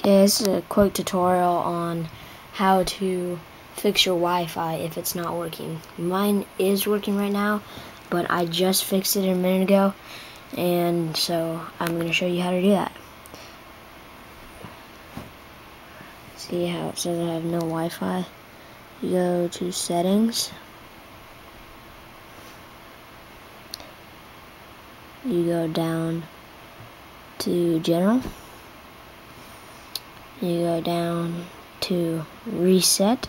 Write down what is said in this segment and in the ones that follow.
Okay, this is a quick tutorial on how to fix your Wi-Fi if it's not working. Mine is working right now, but I just fixed it a minute ago, and so I'm going to show you how to do that. See how it says I have no Wi-Fi? You go to settings. You go down to general. You go down to reset,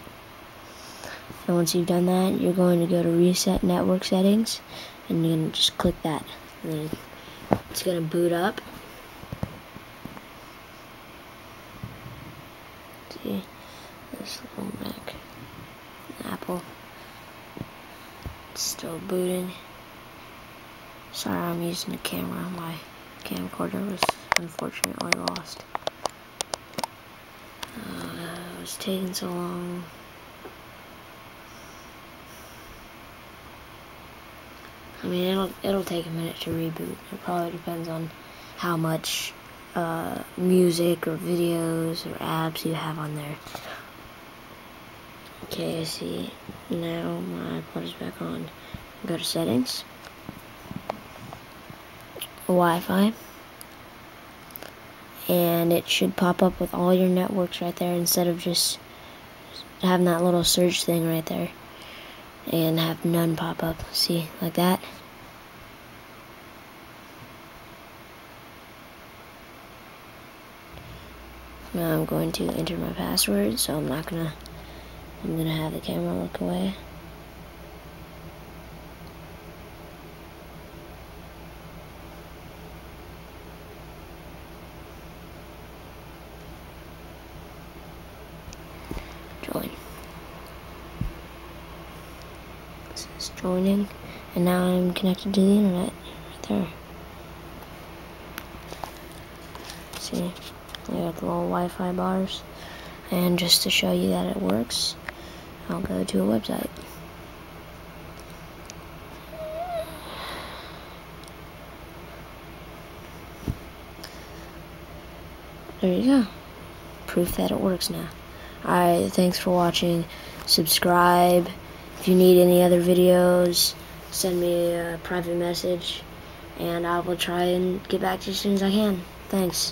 and once you've done that, you're going to go to reset network settings, and you're going to just click that, and then it's going to boot up. See this little Mac Apple, it's still booting. Sorry, I'm using the camera. My camcorder was unfortunately lost. It was taking so long. I mean, it'll take a minute to reboot. It probably depends on how much music or videos or apps you have on there. Okay, I see. Now my iPod is back on. Go to settings, Wi-Fi, and it should pop up with all your networks right there instead of just having that little search thing right there and have none pop up. See, like that. Now I'm going to enter my password, so I'm gonna have the camera look away. Join. This is joining, and now I'm connected to the internet right there. See, we got the little Wi-Fi bars, and just to show you that it works, I'll go to a website. There you go. Proof that it works now. Alright, thanks for watching. Subscribe. If you need any other videos, send me a private message, and I will try and get back to you as soon as I can. Thanks.